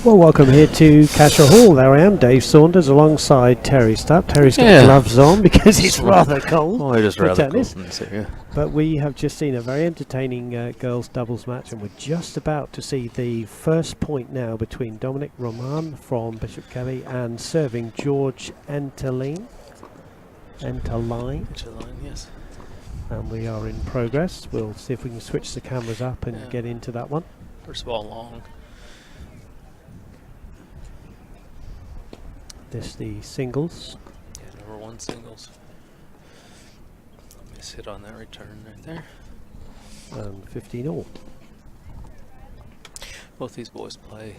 Well, welcome here to Cascia Hall. There I am, Dave Saunders, alongside Terry Stubb. Terry's got gloves on because it's rather cold. Oh, it is rather tennis. cold. So, yeah. But we have just seen a very entertaining girls' doubles match, and we're just about to see the first point now between Dominic Roman from Bishop Kelly and serving George Enterline, Yes. and we are in progress. We'll see if we can switch the cameras up and get into that one. First of all, long. This the singles. Yeah, number one singles. Miss hit on that return right there. 15 all. Both these boys play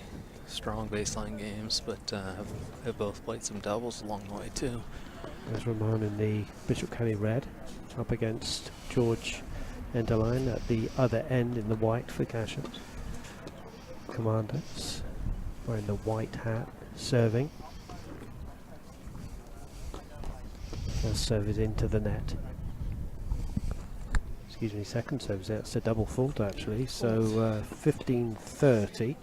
strong baseline games, but have both played some doubles along the way too. There's Roman in the Bishop Kelly red, up against George Enderline at the other end in the white for Cascia. Commanders wearing the white hat, serving. First serve is into the net. Excuse me, second serve is out. It's a double fault actually. So 15-30.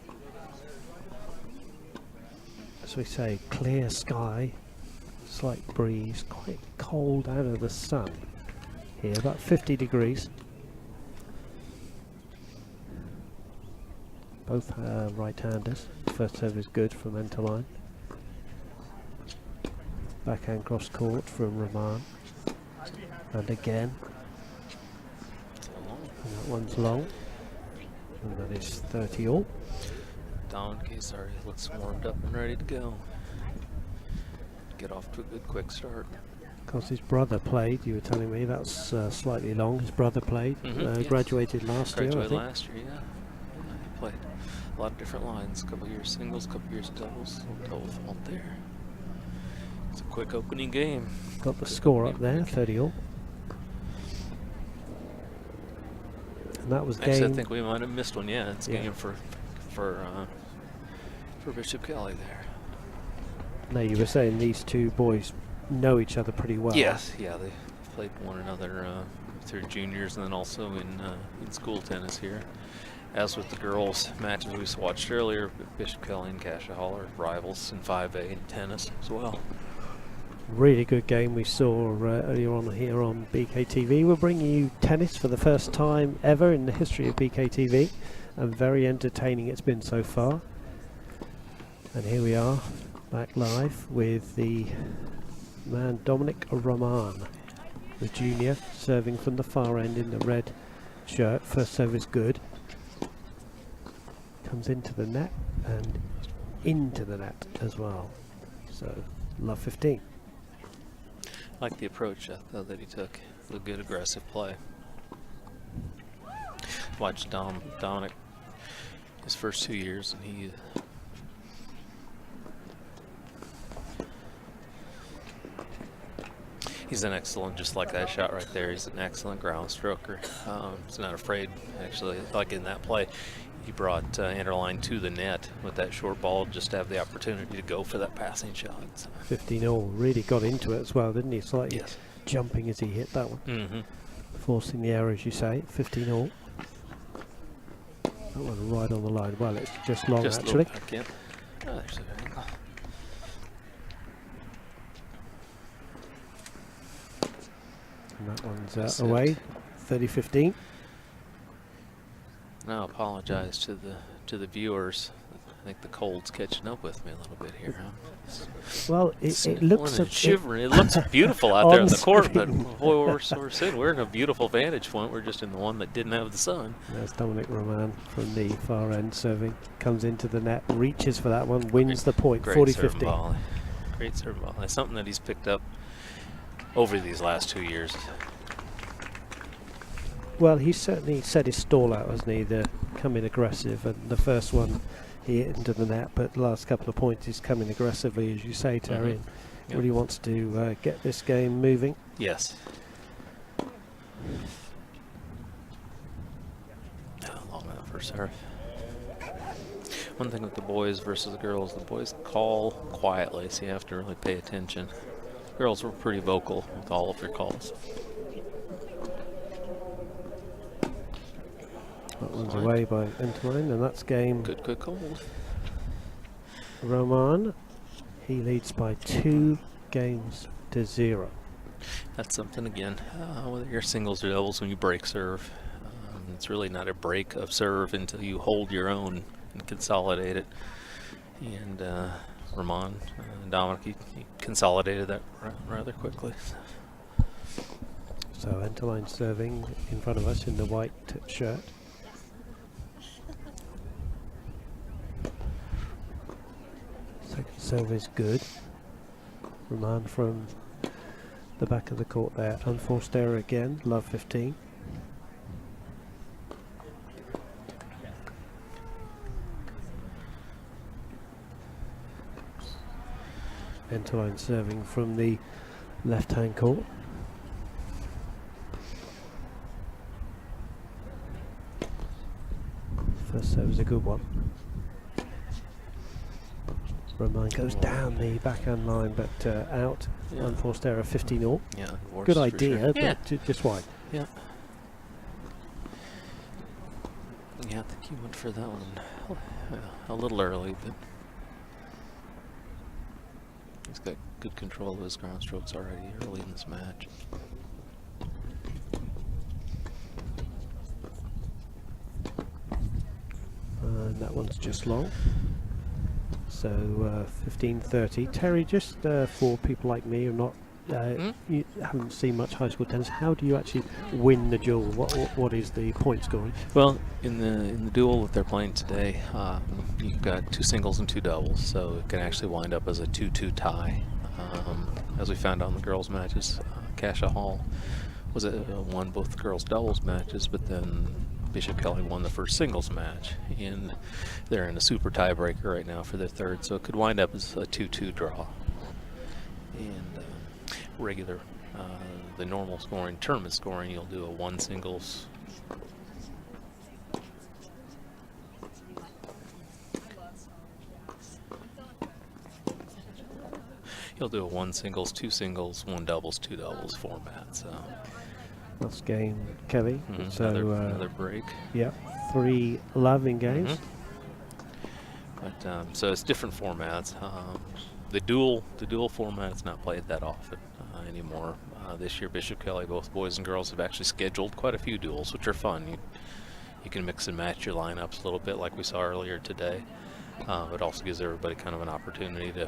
As we say, clear sky, slight breeze, quite cold out of the sun here, about 50 degrees. Both right-handers. First serve is good from Enterline. Backhand cross court from Roman. And again. And that one's long. And that is 30 all. Dominic already looks warmed up and ready to go. Get off to a good quick start. Of course, his brother played. You were telling me that's slightly long. His brother played. Yes. Graduated last year, I think. Last year, yeah. He played a lot of different lines. A couple years singles, a couple years doubles. Double fault there. It's a quick opening game. Got the score up there, 30 all. And that was Actually, game. I think we might have missed one. Yeah, it's game for Bishop Kelly there. No, you were saying these two boys know each other pretty well. Yes, yeah, they played one another through juniors and then also in school tennis here. As with the girls' matches we watched earlier, Bishop Kelly and Cascia Hall are rivals in 5A and tennis as well. Really good game we saw earlier on here on BKTV. We're bringing you tennis for the first time ever in the history of BKTV, and very entertaining it's been so far. And here we are, back live with the man Dominic Roman, the junior, serving from the far end in the red shirt. First serve is good. Comes into the net and into the net as well. So, love 15. I like the approach that he took. The good aggressive play. Watched Dominic his first 2 years, and he's an excellent, just like that shot right there. He's an excellent ground stroker. He's not afraid, actually. Like in that play, he brought Enterline to the net with that short ball just to have the opportunity to go for that passing shot. 15 all, really got into it as well, didn't he? Slightly jumping as he hit that one. Forcing the error, as you say. 15 all. That one right on the line. Well, it's just long actually. Back, yeah. Oh, there's an angle. And that one's away. 30-15. Now, I apologize to the viewers. I think the cold's catching up with me a little bit here. Well, it looks shivering. It looks beautiful out there on the court, but we're saying we're in a beautiful vantage point. We're just in the one that didn't have the sun. There's Dominic Roman from the far end serving. Comes into the net, reaches for that one, wins the point. 40-15. Great serve volley. It's something that he's picked up over these last 2 years. Well, he certainly set his stall out, hasn't he? The coming aggressive, and the first one he hit into the net, but the last couple of points he's coming aggressively, as you say, Terry. And really wants to get this game moving. Yes. Long enough for serve. One thing with the boys versus the girls, the boys call quietly, so you have to really pay attention. Girls were pretty vocal with all of their calls. That one's away by Enterline, and that's game. Good quick hold. Roman, he leads by 2 games to 0. That's something again, whether you're singles or doubles, when you break serve, it's really not a break of serve until you hold your own and consolidate it. And Ramon, Dominic, he consolidated that rather quickly. So Enterline serving in front of us in the white shirt. Second serve is good. Roman from the back of the court there. Unforced error again, love 15. Enterline serving from the left-hand court. First serve is a good one. Roman goes down the backhand line, but out. Yeah. Unforced error, 50-0. Yeah, Good idea, sure. but Yeah. just wide. Yeah. Yeah, I think he went for that one a little early, but he's got good control of his ground strokes already early in this match. And that one's just long. So 15-30. Terry, just for people like me who are not you haven't seen much high school tennis, how do you actually win the duel? What is the point scoring? Well, in the duel that they're playing today, you've got 2 singles and 2 doubles, so it can actually wind up as a 2-2 tie. As we found out in the girls' matches, Cascia Hall won both the girls' doubles matches, but then Bishop Kelly won the first singles match, and they're in a super tiebreaker right now for their third, so it could wind up as a 2-2 draw. And regular, the normal scoring, tournament scoring, you'll do a 1 singles. You'll do a 1 singles, 2 singles, 1 doubles, 2 doubles format. So That's game Kelly. So another break. Yeah, 3 love in games. But so it's different formats. The dual format's not played that often anymore. This year, Bishop Kelly, both boys and girls, have actually scheduled quite a few duels, which are fun. You can mix and match your lineups a little bit, like we saw earlier today. It also gives everybody kind of an opportunity to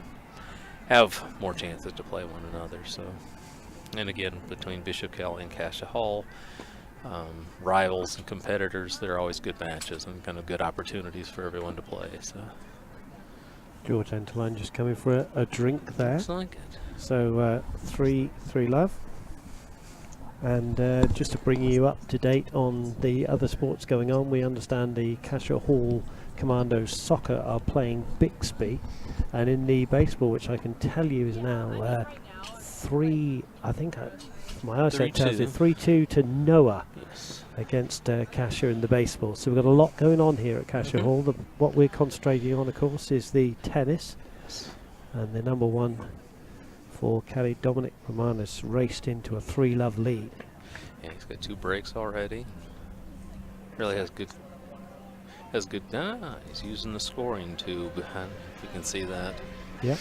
have more chances to play one another. So, and again, between Bishop Kelly and Cascia Hall, rivals and competitors, they're always good matches and kind of good opportunities for everyone to play. So. George Enterline just coming for a drink there. Looks like it. So 3 love. And just to bring you up to date on the other sports going on, we understand the Cascia Hall Commandos Soccer are playing Bixby, and in the baseball, which I can tell you is now 3, I think my eyesight tells it 3-2 to Noah. Yes. Against Cascia in the baseball. So we've got a lot going on here at Cascia Hall. What we're concentrating on, of course, is the tennis. And the number 1 for Kelly, Dominic Romanis, raced into a 3 love lead. Yeah, he's got 2 breaks already. Really has good. He's using the scoring tube. If you can see that. Yep.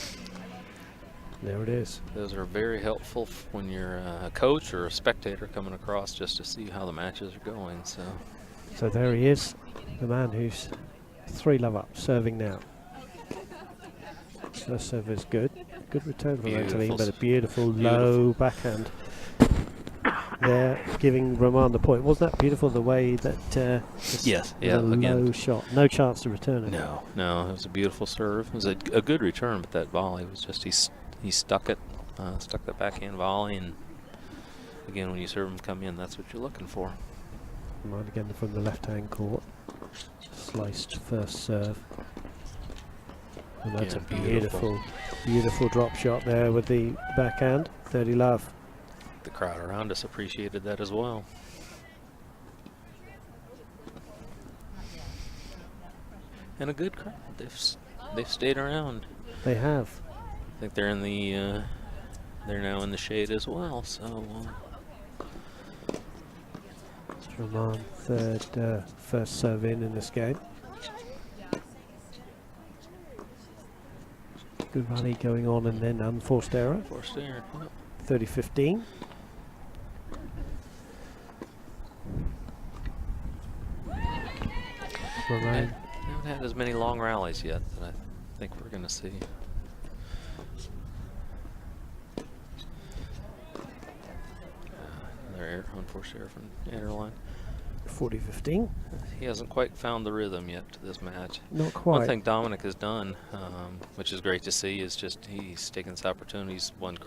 There it is. Those are very helpful when you're a coach or a spectator coming across, just to see how the matches are going. So there he is, the man who's 3 love up, serving now. First serve is good. Good return from Antoline, but a beautiful low backhand there, giving Roman the point. Wasn't that beautiful, the way that yes, yeah, low shot, no chance to return it. No, it was a beautiful serve. It was a good return, but that volley was just he stuck it, stuck that backhand volley, and again, when you serve them come in, that's what you're looking for. Roman again from the left-hand court, sliced first serve, and that's a beautiful drop shot there with the backhand. 30 love. The crowd around us appreciated that as well. and a good crowd. They've stayed around. They have. I think they're in the they're now in the shade as well. So Roman first serve in this game. Good rally going on, and then unforced error. forced error. Yep. 30-15. Roman. Haven't had as many long rallies yet that I think we're going to see. Another unforced error from Anderline. 40-15. He hasn't quite found the rhythm yet to this match. Not quite. One thing Dominic has done, which is great to see, is just he's taken this opportunity. He's won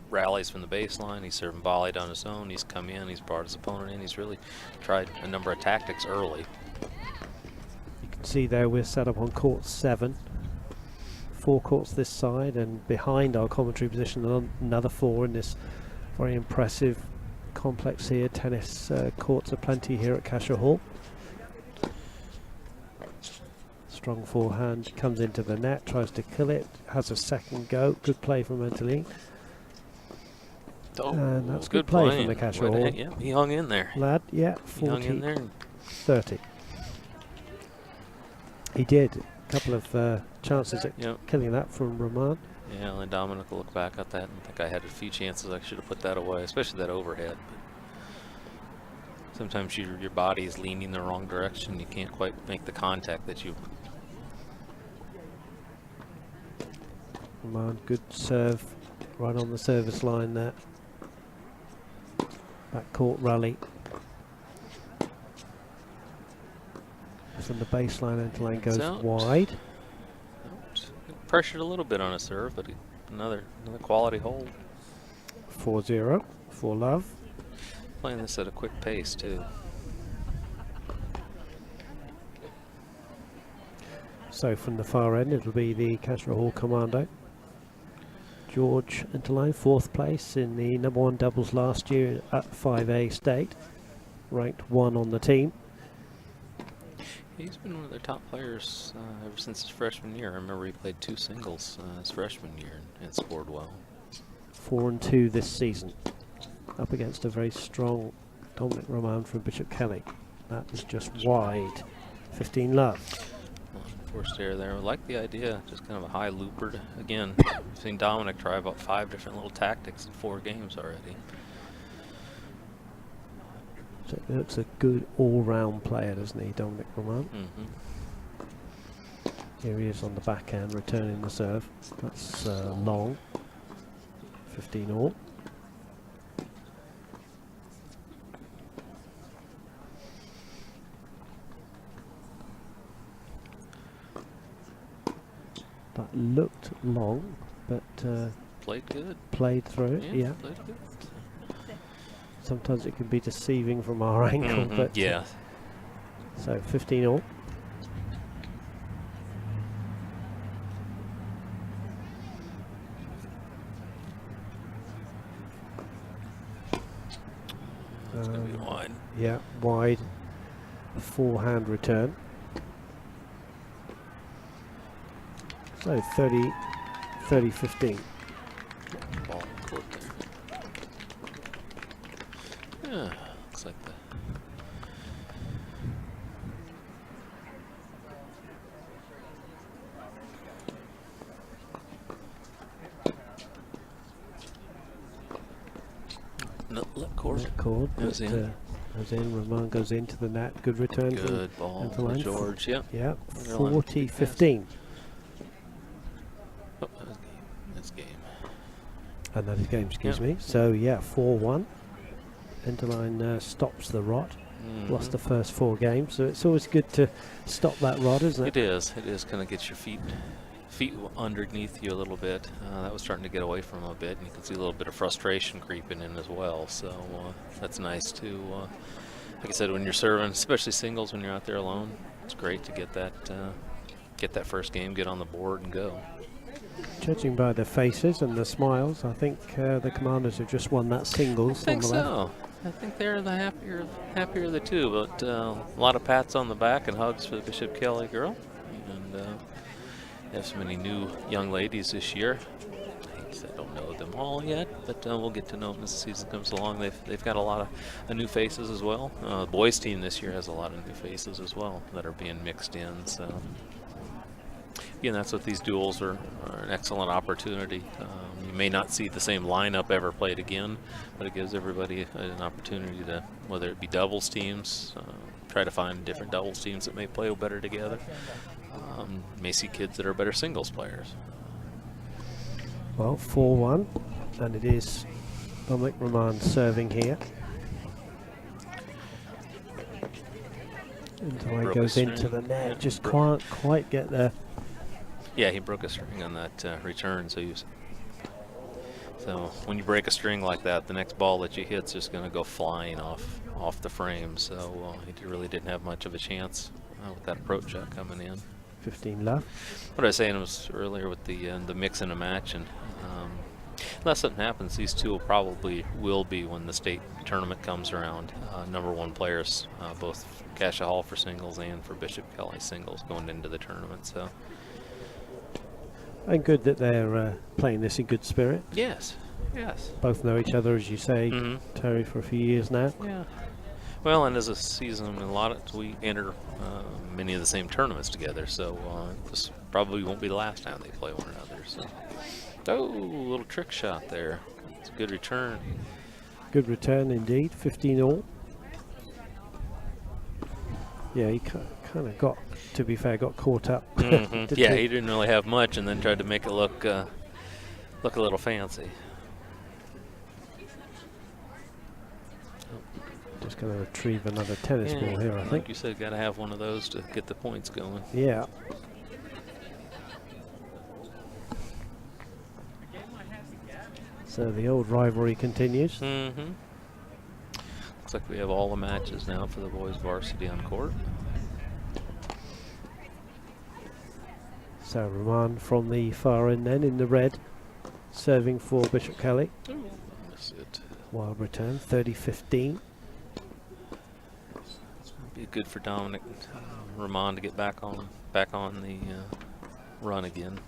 rallies from the baseline. He's serving volleyed on his own. He's come in. He's brought his opponent in. He's really tried a number of tactics early. You can see there we're set up on court 7. 4 courts this side, and behind our commentary position another 4 in this very impressive complex here. Tennis courts are plenty here at Cascia Hall. Strong forehand, comes into the net, tries to kill it, has a second go. Good play from Anthony. Oh, and that's good play from the Cascia Hall. Yeah, he hung in there. Lad, yeah, He hung in there. 40-30. He did. A couple of chances at killing that from Roman. Yeah, and Dominic will look back at that and think I had a few chances. I should have put that away, especially that overhead. But sometimes your body is leaning the wrong direction. You can't quite make the contact that you. Roman, good serve, right on the service line there. Back court rally. From the baseline, Interlane goes wide. Pressured a little bit on a serve, but another quality hold. 4-0 for love. Playing this at a quick pace too. So from the far end, it'll be the Cascia Hall commando. George Interlane, 4th place in the #1 doubles last year at 5A state, ranked 1 on the team. He's been one of their top players ever since his freshman year. I remember he played 2 singles his freshman year and scored well. 4-2 this season, up against a very strong Dominic Roman from Bishop Kelly. That was just wide. 15 love. Forced error there. I like the idea, just kind of a high looper. Again, I've seen Dominic try about 5 different little tactics in 4 games already. So it looks a good all-round player, doesn't he, Dominic Roman? Here he is on the backhand, returning the serve. That's long. 15 all. That looked long, but played good. Played through it, yeah. Played good. Sometimes it can be deceiving from our angle, but yeah. So 15 all. It's going to be wide. Yeah, wide. Forehand return. So 30-15. Ball in court there. Yeah, looks like the. Net cord. Goes in. Goes in. Roman goes into the net. Good return. Good ball from George. Yep. Yeah. 40-15. Oh, that's game. And that is game. Excuse me. So yeah, 4-1. Interline stops the rot. Lost the first 4 games, so it's always good to stop that rot, isn't it? It is. It is. Kind of get your feet underneath you a little bit. That was starting to get away from him a bit, and you can see a little bit of frustration creeping in as well. So that's nice too. Like I said, when you're serving, especially singles, when you're out there alone, it's great to get that first game, get on the board, and go. Judging by the faces and the smiles, I think the Commanders have just won that singles. I think on the so. left. I think they're the happier of the two, but a lot of pats on the back and hugs for the Bishop Kelly girl. And have so many new young ladies this year. I don't know them all yet, but we'll get to know them as the season comes along. They've got a lot of new faces as well. The boys team this year has a lot of new faces as well that are being mixed in. So again, that's what these duels are an excellent opportunity. You may not see the same lineup ever played again, but it gives everybody an opportunity to, whether it be doubles teams, try to find different doubles teams that may play better together. May see kids that are better singles players. Well, 4-1, and it is Dominic Roman serving here. Until he goes into the net, just can't quite get there. Yeah, he broke a string on that return, so when you break a string like that, the next ball that you hit's just going to go flying off the frame. So he really didn't have much of a chance with that approach shot coming in. 15 left. What I was saying was earlier with the mix in a match, and unless something happens, these two will be when the state tournament comes around. #1 players, both Cascia Hall for singles and for Bishop Kelly singles going into the tournament. So. And good that they're playing this in good spirit. Yes, yes. Both know each other, as you say, Terry, for a few years now. Yeah. Well, and as a season, we enter many of the same tournaments together, so this probably won't be the last time they play one another. So, oh, little trick shot there. It's a good return. Good return indeed. 15-all. Yeah, he kind of got, to be fair, got caught up. Yeah, he didn't really have much, and then tried to make it look a little fancy. Just going to retrieve another tennis ball here, I think. Like you said, got to have one of those to get the points going. Yeah. So the old rivalry continues. Looks like we have all the matches now for the boys varsity on court. So Roman from the far end then in the red, serving for Bishop Kelly. That's it. Wild return, 30-15. Be good for Dominic Roman to get back on the run again.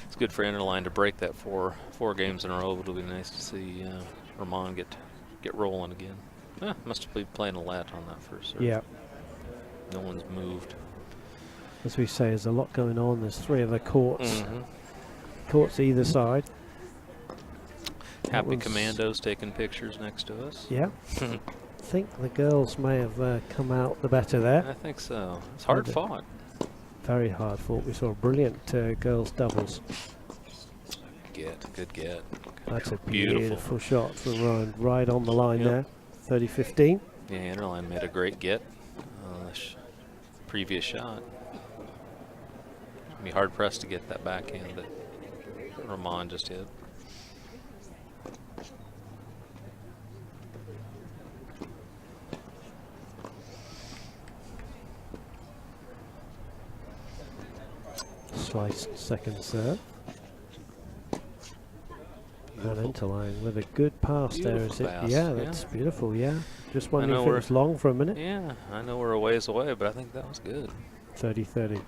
It's good for Interline to break that four games in a row. It'll be nice to see Roman get rolling again. Must have been playing a lot on that first serve. Yeah. No one's moved. As we say, there's a lot going on. There's 3 other courts. Courts either side. Happy Commandos taking pictures next to us. Yeah. I think the girls may have come out the better there. I think so. It's hard fought. Very hard fought. We saw brilliant girls doubles. Good get. That's a beautiful shot from Ryan. Right on the line there. 30-15. Yeah, Interline made a great get. Previous shot. Be hard pressed to get that backhand that Roman just hit. Sliced second serve. And Interline with a good pass there, is it? Pass. Yeah, that's beautiful, yeah. Just wondering if it was long for a minute. Yeah, I know we're a ways away, but I think that was good. 30-30.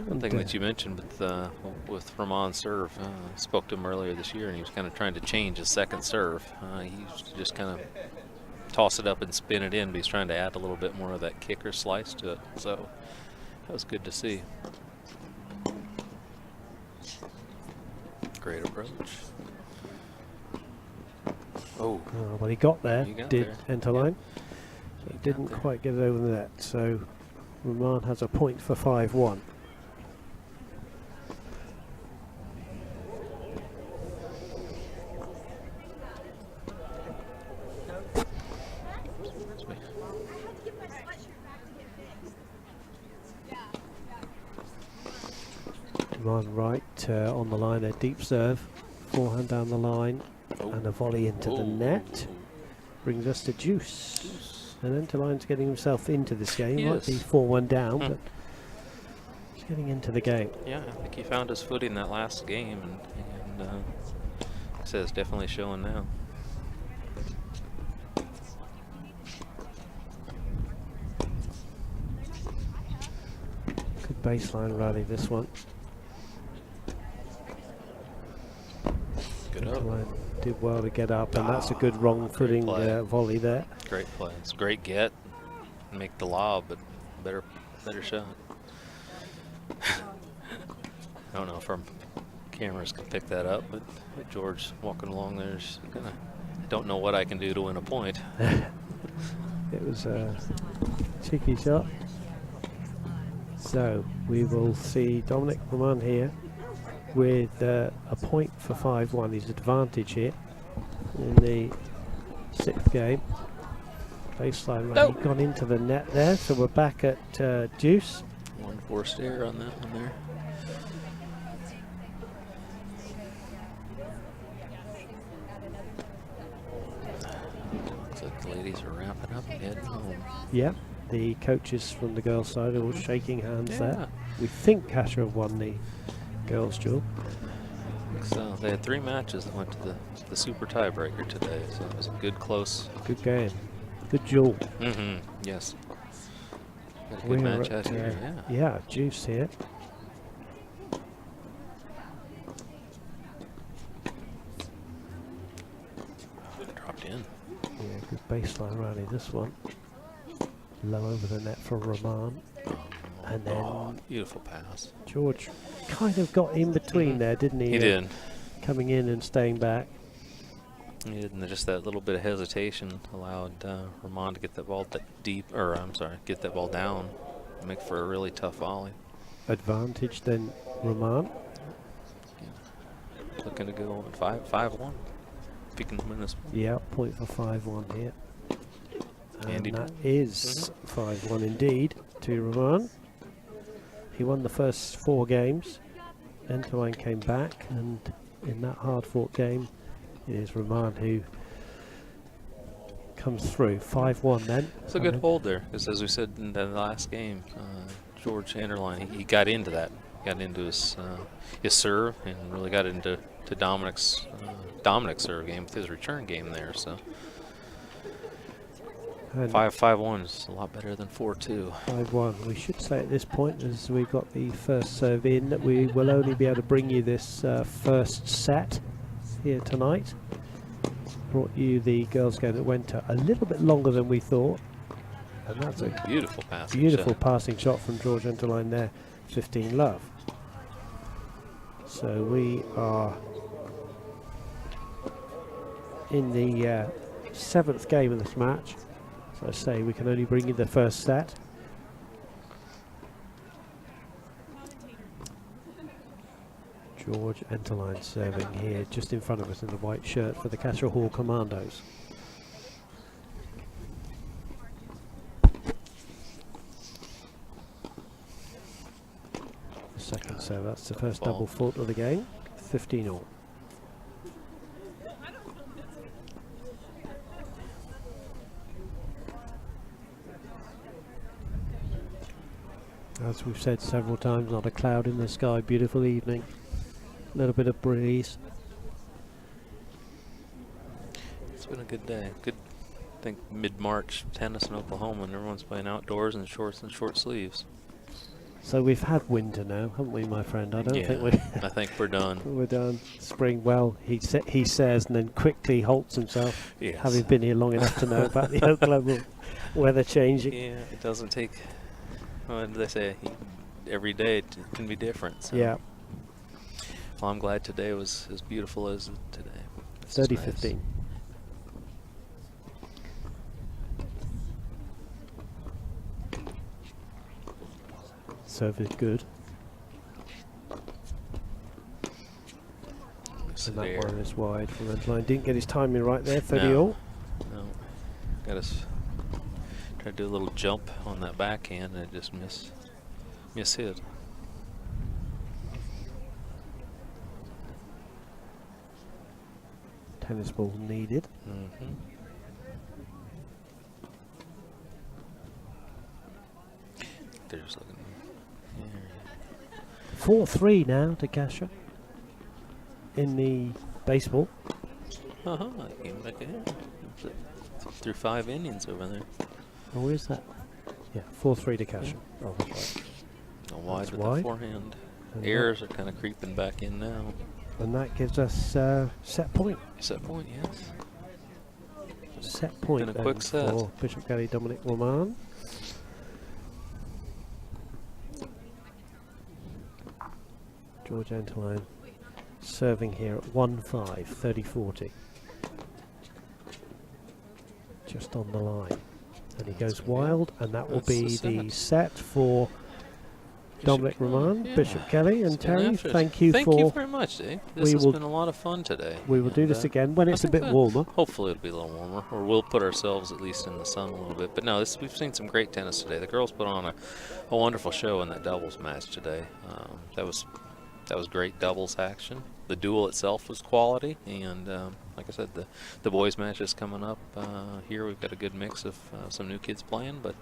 One thing that you mentioned with Roman's serve, spoke to him earlier this year, and he was kind of trying to change his second serve. He used to just kind of toss it up and spin it in, but he's trying to add a little bit more of that kicker slice to it. So that was good to see. Great approach. Oh. Well, he got there, did Interline. Yeah. He didn't quite get it over the net, so Roman has a point for 5-1. Roman right on the line, a deep serve, forehand down the line, and a volley into the net. Brings us to Juice. And Interline's getting himself into this game. Might be 4-1 down, but he's getting into the game. Yeah, I think he found his footing that last game, and Says definitely showing now. Good baseline rally, this one. Good up. Line did well to get up, and that's a good wrong footing volley there. Great play. It's a great get. Make the lob, but better shot. I don't know if our cameras can pick that up, but George walking along there is gonna. I don't know what I can do to win a point. It was a cheeky shot. So we will see Dominic Roman here with a point for 5-1. His advantage here in the 6th game. Baseline rally gone into the net there, so we're back at deuce. One forced error on that one there. Looks like the ladies are wrapping up and heading home. Yeah, the coaches from the girls' side are all shaking hands there. We think Cascia have won the girls' duel. So they had 3 matches that went to the super tiebreaker today, so it was a good close. Good game. Good duel. Mm-hmm. Yes. Got a good match out here. Yeah, juice here. Dropped in. Yeah, good baseline rally, this one. Low over the net for Roman. And then beautiful pass. George kind of got in between there, didn't he? He did. Coming in and staying back. He did, and just that little bit of hesitation allowed Roman to get that ball get that ball down, and make for a really tough volley. Advantage then, Roman. Yeah. Looking to go on 5-1. If he can win this one. Yeah, point for 5-1 here. And Andy that is 5-1 indeed to Roman. He won the first 4 games. Enterline came back, and in that hard-fought game, it is Roman who comes through. 5-1 then. It's a good hold there, because as we said in the last game, George Enterline, he got into that. Got into his serve, and really got into Dominic's serve game with his return game there. So 5-1 is a lot better than 4-2. 5-1. We should say at this point, as we got the first serve in, that we will only be able to bring you this first set here tonight. Brought you the girls' game that went a little bit longer than we thought, and that's a beautiful passing shot from George Enterline there. 15 love. So we are in the 7th game of this match. So I say we can only bring you the first set. George Enterline serving here just in front of us in the white shirt for the Cascia Hall Commandos. The second serve, that's the first double fault of the game. 15-all. As we've said several times, not a cloud in the sky, beautiful evening. A little bit of breeze. It's been a good day. Good, I think mid-March tennis in Oklahoma, and everyone's playing outdoors in shorts and short sleeves. So we've had winter now, haven't we, my friend? I don't think we're. I think we're done. We're done. Spring. Well, he says, and then quickly halts himself, having been here long enough to know about the Oklahoma weather changing. Yeah, it doesn't take. What do they say? Every day it can be different. So. Yeah. Well, I'm glad today was as beautiful as today. 30-15. Nice. Serve is good. And that one is wide from Enterline. Didn't get his timing right there, 30-all. No. Got us. Tried to do a little jump on that backhand and it just mishit. Tennis ball needed. 4-3 now to Cascia in the baseball. Came back ahead. Threw 5 innings over there. Oh, where's that? Yeah, 4-3 to Cascia. Oh, that's right. Wide That's with wide. the forehand. And Errors are kind of creeping back in now. And that gives us set point. Set point, yes. Set point And a then quick set. for Bishop Kelly Dominic Roman. George Antoine serving here at 1-5, 30-40. Just on the line. And he goes wild, and that will be the set for Dominic Roman, yeah. Bishop Kelly, and It's been Terry. after- Thank you Thank for. you very much, Dave. This has been a lot of fun today. We will do And, this again when it's a bit think warmer. Hopefully it'll be a little warmer, or we'll put ourselves at least in the sun a little bit. But no, we've seen some great tennis today. The girls put on a wonderful show in that doubles match today. That was great doubles action. The duel itself was quality, and like I said, the boys match is coming up here. We've got a good mix of some new kids playing, but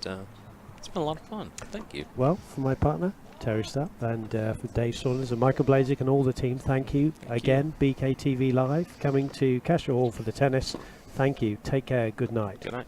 it's been a lot of fun. Thank you. Well, for my partner, Terry Stupp, and for Dave Saunders and Michael Blazik and all the team, thank you again. BKTV Live coming to Cascia Hall for the tennis. Thank you. Take care. Good night. Good night.